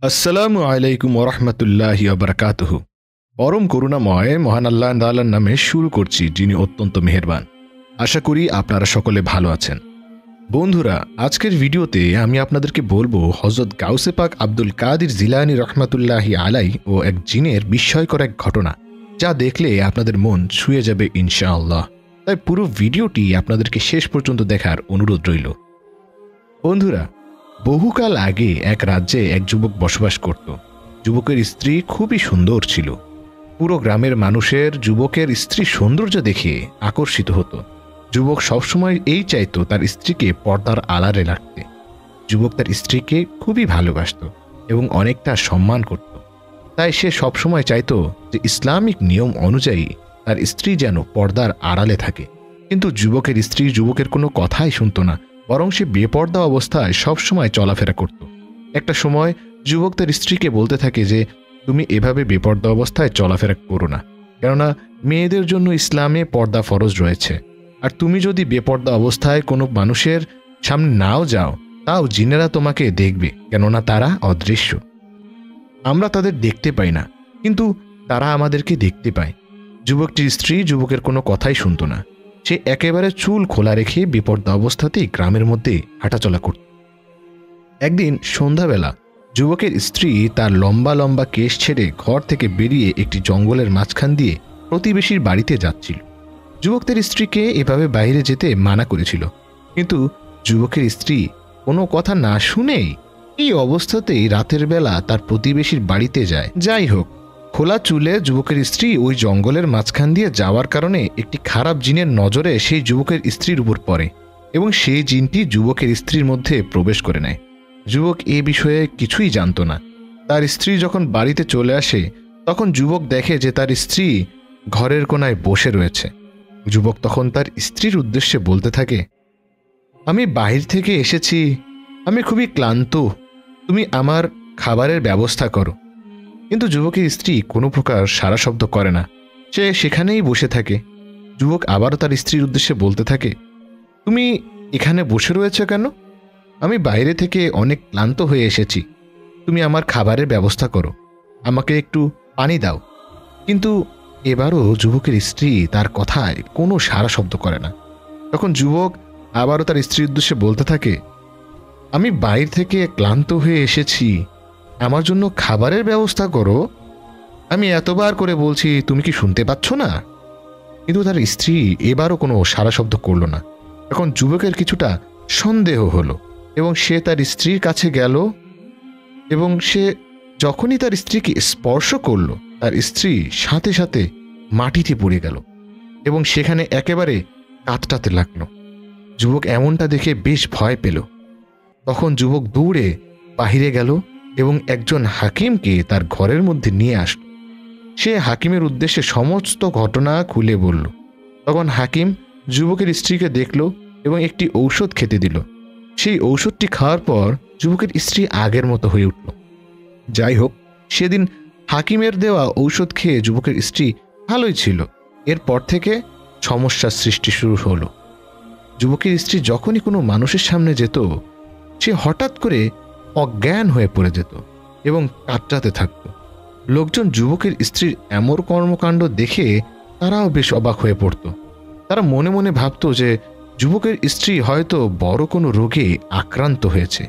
আসসালামু আলাইকুম ওরহমতুল্লাহি ওবরাকাতুহু। পরম করুণাময় মহান আল্লাহ তাআলার নামে শুরু করছি, যিনি অত্যন্ত মেহেরবান। আশা করি আপনারা সকলে ভালো আছেন। বন্ধুরা, আজকের ভিডিওতে আমি আপনাদেরকে বলবো হযরত গাউসে পাক আব্দুল কাদির জিলানী রহমাতুল্লাহি আলাই ও এক জিনের বিস্ময়কর এক ঘটনা, যা দেখলে আপনাদের মন ছুঁয়ে যাবে ইনশাআল্লাহ। তাই পুরো ভিডিওটি আপনাদেরকে শেষ পর্যন্ত দেখার অনুরোধ রইল। বন্ধুরা, বহুকাল আগে এক রাজ্যে এক যুবক বসবাস করত। যুবকের স্ত্রী খুবই সুন্দর ছিল। পুরো গ্রামের মানুষের যুবকের স্ত্রী সৌন্দর্য দেখে আকর্ষিত হতো। যুবক সবসময় এই চাইতো তার স্ত্রীকে পর্দার আড়ালে রাখতে। যুবক তার স্ত্রীকে খুবই ভালোবাসত এবং অনেকটা সম্মান করত। তাই সে সবসময় চাইতো যে ইসলামিক নিয়ম অনুযায়ী তার স্ত্রী যেন পর্দার আড়ালে থাকে। কিন্তু যুবকের স্ত্রী যুবকের কোনো কথাই শুনত না, বরং সে বেপর্দা অবস্থায় সবসময় চলাফেরা করত। একটা সময় যুবক তার স্ত্রীকে বলতে থাকে যে, তুমি এভাবে বেপর্দা অবস্থায় চলাফেরা করো না, কেননা মেয়েদের জন্য ইসলামে পর্দা ফরজ রয়েছে। আর তুমি যদি বেপর্দা অবস্থায় কোনো মানুষের সামনে নাও যাও, তাও জিনেরা তোমাকে দেখবে, কেননা তারা অদৃশ্য। আমরা তাদের দেখতে পাই না, কিন্তু তারা আমাদেরকে দেখতে পায়। যুবকটির স্ত্রী যুবকের কোনো কথাই শুনত না। সে একেবারে চুল খোলা রেখে বিপর্দা অবস্থাতেই গ্রামের মধ্যে হাঁটাচলা করত। একদিন সন্ধ্যাবেলা যুবকের স্ত্রী তার লম্বা লম্বা কেশ ছেড়ে ঘর থেকে বেরিয়ে একটি জঙ্গলের মাঝখান দিয়ে প্রতিবেশীর বাড়িতে যাচ্ছিল। যুবক তার স্ত্রীকে এভাবে বাইরে যেতে মানা করেছিল, কিন্তু যুবকের স্ত্রী কোনো কথা না শুনেই এই অবস্থাতেই রাতের বেলা তার প্রতিবেশীর বাড়িতে যায়। যাই হোক, খোলা চুলে যুবকের স্ত্রী ওই জঙ্গলের মাঝখান দিয়ে যাওয়ার কারণে একটি খারাপ জিনের নজরে সেই যুবকের স্ত্রীর উপর পড়ে এবং সেই জিনটি যুবকের স্ত্রীর মধ্যে প্রবেশ করে নেয়। যুবক এ বিষয়ে কিছুই জানত না। তার স্ত্রী যখন বাড়িতে চলে আসে, তখন যুবক দেখে যে তার স্ত্রী ঘরের কোনায় বসে রয়েছে। যুবক তখন তার স্ত্রীর উদ্দেশ্যে বলতে থাকে, আমি বাহির থেকে এসেছি, আমি খুবই ক্লান্ত, তুমি আমার খাবারের ব্যবস্থা করো। কিন্তু যুবকের স্ত্রী কোনো প্রকার সাড়া শব্দ করে না, সে সেখানেই বসে থাকে। যুবক আবারও তার স্ত্রীর উদ্দেশ্যে বলতে থাকে, তুমি এখানে বসে রয়েছো কেন? আমি বাইরে থেকে অনেক ক্লান্ত হয়ে এসেছি, তুমি আমার খাবারের ব্যবস্থা করো, আমাকে একটু পানি দাও। কিন্তু এবারও যুবকের স্ত্রী তার কথায় কোনো সাড়া শব্দ করে না। তখন যুবক আবারও তার স্ত্রীর উদ্দেশ্যে বলতে থাকে, আমি বাইরে থেকে ক্লান্ত হয়ে এসেছি, আমার জন্য খাবারের ব্যবস্থা করো। আমি এতবার করে বলছি, তুমি কি শুনতে পাচ্ছ না? কিন্তু তার স্ত্রী এবারও কোনো সাড়া শব্দ করল না। এখন যুবকের কিছুটা সন্দেহ হলো এবং সে তার স্ত্রীর কাছে গেল এবং সে যখনই তার স্ত্রীকে স্পর্শ করল, তার স্ত্রী সাথে সাথে মাটিতে পড়ে গেল এবং সেখানে একেবারে কাঁদতে লাগলো। যুবক এমনটা দেখে বেশ ভয় পেল। তখন যুবক দৌড়ে বাহিরে গেল এবং একজন হাকিমকে তার ঘরের মধ্যে নিয়ে আসলো। সে হাকিমের উদ্দেশ্যে সমস্ত ঘটনা খুলে বলল। তখন হাকিম যুবকের স্ত্রীকে দেখল এবং একটি ঔষধ খেতে দিল। সেই ঔষধটি খাওয়ার পর যুবকের স্ত্রী আগের মতো হয়ে উঠল। যাই হোক, সেদিন হাকিমের দেওয়া ঔষধ খেয়ে যুবকের স্ত্রী ভালোই ছিল। এরপর থেকে সমস্যার সৃষ্টি শুরু হলো। যুবকের স্ত্রী যখনই কোনো মানুষের সামনে যেত, সে হঠাৎ করে অজ্ঞান হয়ে পড়ে যেত এবং কাতরাতে থাকত। লোকজন যুবকের স্ত্রীর এমন কর্মকাণ্ড দেখে তারাও বেশ অবাক হয়ে পড়ত। তারা মনে মনে ভাবত যে যুবকের স্ত্রী হয়তো বড় কোনো রোগে আক্রান্ত হয়েছে।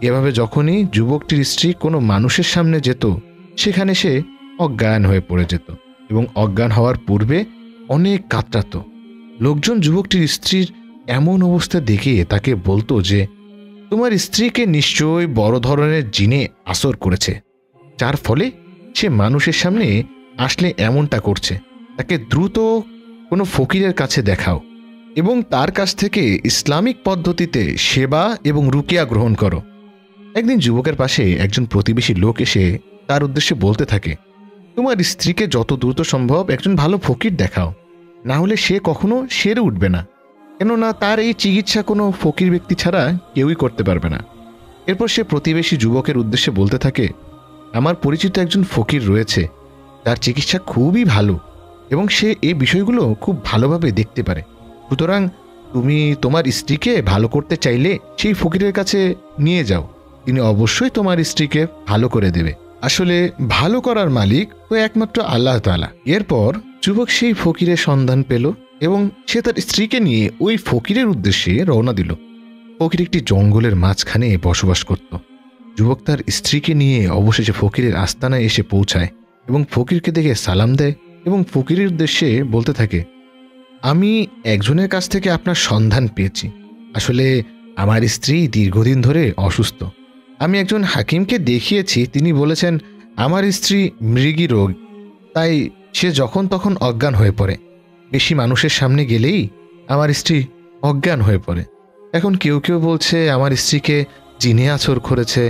এভাবে যখনই যুবকটির স্ত্রী কোনো মানুষের সামনে যেত, সেখানে সে অজ্ঞান হয়ে পড়ে যেত এবং অজ্ঞান হওয়ার পূর্বে অনেক কাতরাত। লোকজন যুবকটির স্ত্রীর এমন অবস্থা দেখে তাকে বলতো যে, তোমার স্ত্রীকে নিশ্চয়ই বড় ধরনের জিনে আসর করেছে, যার ফলে সে মানুষের সামনে আসলে এমনটা করছে। তাকে দ্রুত কোনো ফকিরের কাছে দেখাও এবং তার কাছ থেকে ইসলামিক পদ্ধতিতে সেবা এবং রুকিয়া গ্রহণ করো। একদিন যুবকের পাশে একজন প্রতিবেশী লোক এসে তার উদ্দেশ্যে বলতে থাকে, তোমার স্ত্রীকে যত দ্রুত সম্ভব একজন ভালো ফকির দেখাও, না হলে সে কখনো সেরে উঠবে না, কেননা তার এই চিকিৎসা কোনো ফকির ব্যক্তি ছাড়া কেউই করতে পারবে না। এরপর সে প্রতিবেশী যুবকের উদ্দেশ্যে বলতে থাকে, আমার পরিচিত একজন ফকির রয়েছে, তার চিকিৎসা খুবই ভালো এবং সে এই বিষয়গুলো খুব ভালোভাবে দেখতে পারে। সুতরাং তুমি তোমার স্ত্রীকে ভালো করতে চাইলে সেই ফকিরের কাছে নিয়ে যাও, তিনি অবশ্যই তোমার স্ত্রীকে ভালো করে দেবে। আসলে ভালো করার মালিক তো একমাত্র আল্লাহ তাআলা। এরপর যুবক সেই ফকিরের সন্ধান পেল এবং সে তার স্ত্রীকে নিয়ে ওই ফকিরের উদ্দেশ্যে রওনা দিল। ফকির একটি জঙ্গলের মাঝখানে বসবাস করত। যুবক তার স্ত্রীকে নিয়ে অবশেষে ফকিরের আস্তানায় এসে পৌঁছায় এবং ফকিরকে দেখে সালাম দেয় এবং ফকিরের উদ্দেশ্যে বলতে থাকে, আমি একজনের কাছ থেকে আপনার সন্ধান পেয়েছি। আসলে আমার স্ত্রী দীর্ঘদিন ধরে অসুস্থ। আমি একজন হাকিমকে দেখিয়েছি, তিনি বলেছেন আমার স্ত্রী মৃগী রোগ, তাই সে যখন তখন অজ্ঞান হয়ে পড়ে। বেশি মানুষের সামনে গেলেই আমার স্ত্রী অজ্ঞান হয়ে পড়ে। এখন কেউ কেউ বলছে আমার স্ত্রীকে জিনে আছর করেছে।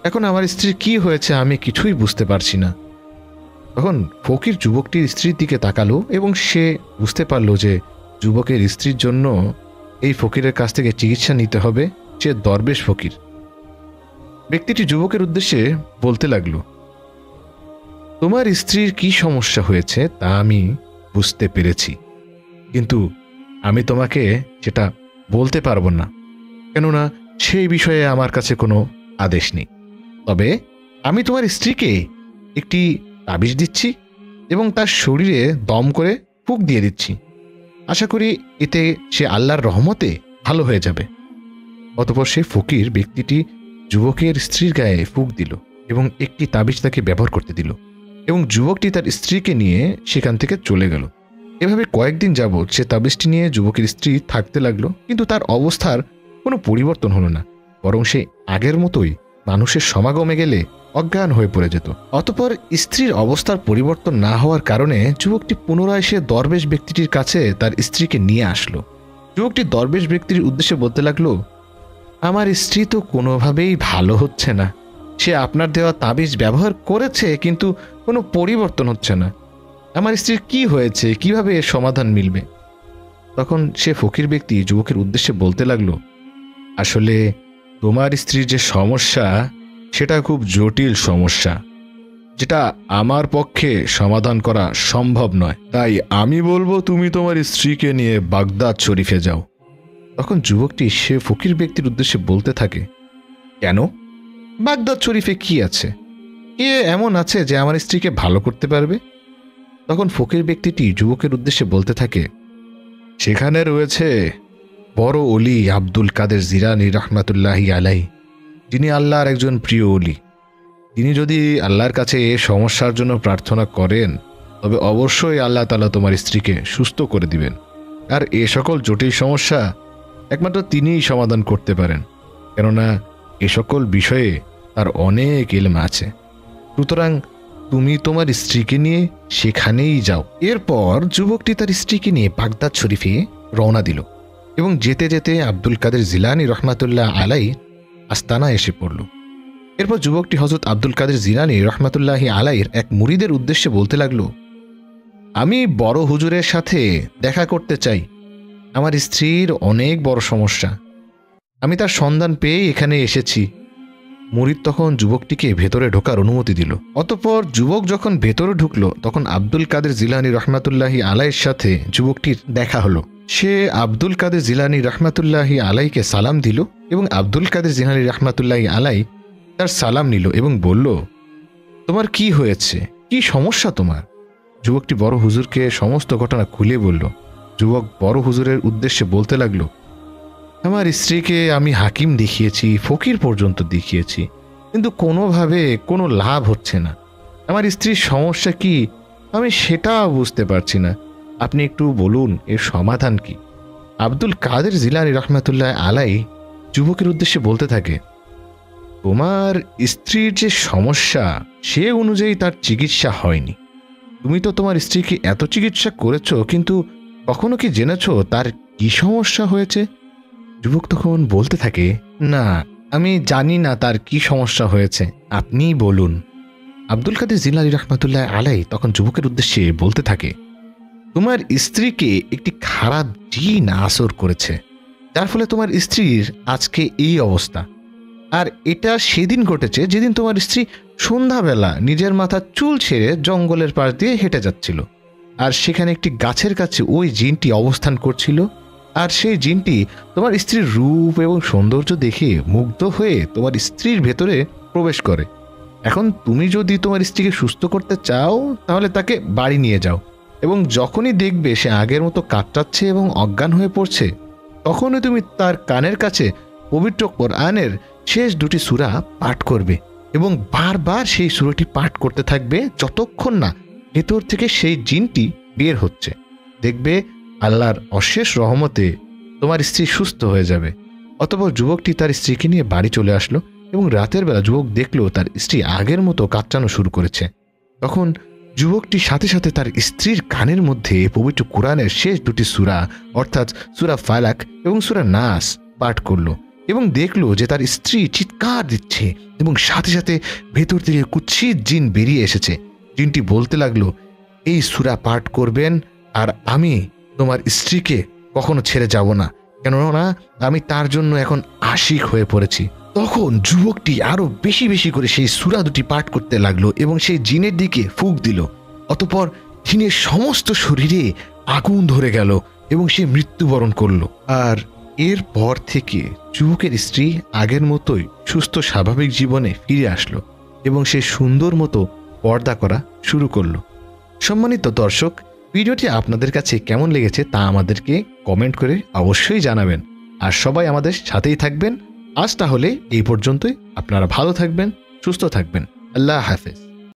এখন আমার স্ত্রীর কি হয়েছে আমি কিছুই বুঝতে পারছি না। তখন ফকির যুবকটির স্ত্রীর দিকে তাকালো এবং সে বুঝতে পারল যে যুবকের স্ত্রীর জন্য এই ফকিরের কাছ থেকে চিকিৎসা নিতে হবে। সে দরবেশ ফকির। ব্যক্তিটি যুবকের উদ্দেশ্যে বলতে লাগলো, তোমার স্ত্রীর কি সমস্যা হয়েছে তা আমি বুঝতে পেরেছি, কিন্তু আমি তোমাকে সেটা বলতে পারবো না, কেননা সেই বিষয়ে আমার কাছে কোনো আদেশ নেই। তবে আমি তোমার স্ত্রীকে একটি তাবিজ দিচ্ছি এবং তার শরীরে দম করে ফুঁক দিয়ে দিচ্ছি। আশা করি এতে সে আল্লাহর রহমতে ভালো হয়ে যাবে। অতঃপর সে ফকির ব্যক্তিটি যুবকের স্ত্রীর গায়ে ফুঁক দিল এবং একটি তাবিজ তাকে ব্যবহার করতে দিল এবং যুবকটি তার স্ত্রীকে নিয়ে সেখান থেকে চলে গেল। এভাবে কয়েকদিন যাবৎ সে তাবিজটি নিয়ে যুবকের স্ত্রী থাকতে লাগলো, কিন্তু তার অবস্থার কোনো পরিবর্তন হলো না, বরং সে আগের মতোই মানুষের সমাগমে গেলে অজ্ঞান হয়ে পড়ে যেত। অতঃপর স্ত্রীর অবস্থার পরিবর্তন না হওয়ার কারণে যুবকটি পুনরায় সে দরবেশ ব্যক্তিটির কাছে তার স্ত্রীকে নিয়ে আসলো। যুবকটি দরবেশ ব্যক্তির উদ্দেশ্যে বলতে লাগলো, আমার স্ত্রী তো কোনোভাবেই ভালো হচ্ছে না। সে আপনার দেওয়া তাবিজ ব্যবহার করেছে কিন্তু কোনো পরিবর্তন হচ্ছে না। আমার স্ত্রীর কি হয়েছে, কিভাবে এর সমাধান মিলবে? তখন সে ফকির ব্যক্তি যুবকের উদ্দেশ্যে বলতে লাগলো, আসলে তোমার স্ত্রীর যে সমস্যা সেটা খুব জটিল সমস্যা, যেটা আমার পক্ষে সমাধান করা সম্ভব নয়। তাই আমি বলবো তুমি তোমার স্ত্রীকে নিয়ে বাগদাদ শরীফে যাও। তখন যুবকটি সে ফকির ব্যক্তির উদ্দেশ্যে বলতে থাকে, কেন? বাগদাদ শরীফে কি আছে? কে এমন আছে যে আমার স্ত্রীকে ভালো করতে পারবে? তখন ফকির ব্যক্তিটি যুবকের উদ্দেশ্যে বলতে থাকে, সেখানে রয়েছে বড় অলি আব্দুল কাদের জিলানী রহমাতুল্লাহি আলাইহি, যিনি আল্লাহর একজন প্রিয় অলি। তিনি যদি আল্লাহর কাছে এ সমস্যার জন্য প্রার্থনা করেন তবে অবশ্যই আল্লাহ তাআলা তোমার স্ত্রীকে সুস্থ করে দিবেন। আর এ সকল জটিল সমস্যা একমাত্র তিনিই সমাধান করতে পারেন, কেননা এ সকল বিষয়ে তার অনেক ইলম আছে। সুতরাং তুমি তোমার স্ত্রীকে নিয়ে সেখানেই যাও। এরপর যুবকটি তার স্ত্রীকে নিয়ে বাগদাদ শরীফে রওনা দিল এবং যেতে যেতে আব্দুল কাদের জিলানী রহমাতুল্লাহ আলাই আস্তানা এসে পড়ল। এরপর যুবকটি হযরত আব্দুল কাদের জিলানী রহমাতুল্লাহি আলাইহির এক মুরিদের উদ্দেশ্যে বলতে লাগলো, আমি বড় হুজুরের সাথে দেখা করতে চাই। আমার স্ত্রীর অনেক বড় সমস্যা, আমি তার সন্ধান পেয়ে এখানে এসেছি। মুরিদ তখন যুবকটিকে ভেতরে ঢোকার অনুমতি দিল। অতঃপর যুবক যখন ভেতরে ঢুকলো তখন আব্দুল কাদের জিলানী রহমাতুল্লাহি আলাইহির সাথে যুবকটির দেখা হলো। সে আব্দুল কাদের জিলানী রহমাতুল্লাহি আলাইকে সালাম দিল এবং আব্দুল কাদের জিলানী রহমাতুল্লাহি আলাই তার সালাম নিল এবং বলল, তোমার কি হয়েছে, কি সমস্যা তোমার? যুবকটি বড় হুজুরকে সমস্ত ঘটনা খুলে বলল। যুবক বড় হুজুরের উদ্দেশ্যে বলতে লাগলো, আমার স্ত্রীকে আমি হাকিম দেখিয়েছি, ফকির পর্যন্ত দেখিয়েছি, কিন্তু কোনোভাবে কোনো লাভ হচ্ছে না। আমার স্ত্রীর সমস্যা কি আমি সেটাও বুঝতে পারছি না। আপনি একটু বলুন এর সমাধান কি? আব্দুল কাদের জিলানী রহমাতুল্লাহ আলাই যুবকের উদ্দেশ্যে বলতে থাকে, তোমার স্ত্রীর যে সমস্যা সে অনুযায়ী তার চিকিৎসা হয়নি। তুমি তো তোমার স্ত্রীকে এত চিকিৎসা করেছ, কিন্তু কখনো কি জেনেছ তার কি সমস্যা হয়েছে? যুবক তখন বলতে থাকে, না, আমি জানি না তার কি সমস্যা হয়েছে, আপনিই বলুন। আব্দুল কাদের জিলানী রহমাতুল্লাহ আলাই তখন যুবকের উদ্দেশ্যে বলতে থাকে, তোমার স্ত্রীকে একটি খারাপ জিন আসর করেছে, যার ফলে তোমার স্ত্রীর আজকে এই অবস্থা। আর এটা সেদিন ঘটেছে যেদিন তোমার স্ত্রী সন্ধ্যাবেলা নিজের মাথার চুল ছেড়ে জঙ্গলের পাশ দিয়ে হেঁটে যাচ্ছিল, আর সেখানে একটি গাছের কাছে ওই জিনটি অবস্থান করছিল আর সেই জিনটি তোমার স্ত্রীর রূপ এবং সৌন্দর্য দেখে মুগ্ধ হয়ে তোমার স্ত্রীর ভেতরে প্রবেশ করে। এখন তুমি যদি তোমার স্ত্রীকে সুস্থ করতে চাও তাহলে তাকে বাড়ি নিয়ে যাও, এবং যখনই দেখবে সে আগের মতো কাতরাচ্ছে এবং অজ্ঞান হয়ে পড়ছে, তখনই তুমি তার কানের কাছে পবিত্র কোরআনের শেষ 2টি সূরা পাঠ করবে এবং বারবার সেই সূরাটি পাঠ করতে থাকবে যতক্ষণ না ভেতর থেকে সেই জিনটি বের হচ্ছে। দেখবে আল্লাহর অশেষ রহমতে তোমার স্ত্রী সুস্থ হয়ে যাবে। অতঃপর যুবকটি তার স্ত্রীকে নিয়ে বাড়ি চলে আসলো এবং রাতের বেলা যুবক দেখলো তার স্ত্রী আগের মতো কাতরানো শুরু করেছে। তখন যুবকটি সাথে সাথে তার স্ত্রীর কানের মধ্যে পবিত্র কোরআনের শেষ 2টি সূরা অর্থাৎ সূরা ফালাক এবং সূরা নাস পাঠ করলো এবং দেখলো যে তার স্ত্রী চিৎকার দিচ্ছে এবং সাথে সাথে ভেতর থেকে কুৎসিত জিন বেরিয়ে এসেছে। জিনটি বলতে লাগলো, এই সূরা পাঠ করবেন আর আমি তোমার স্ত্রীকে কখনো ছেড়ে যাব না, কেননা আমি তার জন্য এখন আশিক হয়ে পড়েছি। তখন যুবকটি আরো বেশি বেশি করে সেই সূরা 2টি পাঠ করতে লাগলো এবং সেই জিনের দিকে ফুঁক দিল। অতঃপর জিনের সমস্ত শরীরে আগুন ধরে গেল এবং সে মৃত্যুবরণ করলো। আর এরপর থেকে যুবকের স্ত্রী আগের মতোই সুস্থ স্বাভাবিক জীবনে ফিরে আসলো এবং সে সুন্দর মতো পর্দা করা শুরু করলো। সম্মানিত দর্শক, ভিডিওটি আপনাদের কাছে কেমন লেগেছে তা আমাদেরকে কমেন্ট করে অবশ্যই জানাবেন, আর সবাই আমাদের সাথেই থাকবেন। আজ তাহলে এই পর্যন্তই। আপনারা ভালো থাকবেন, সুস্থ থাকবেন। আল্লাহ হাফেজ।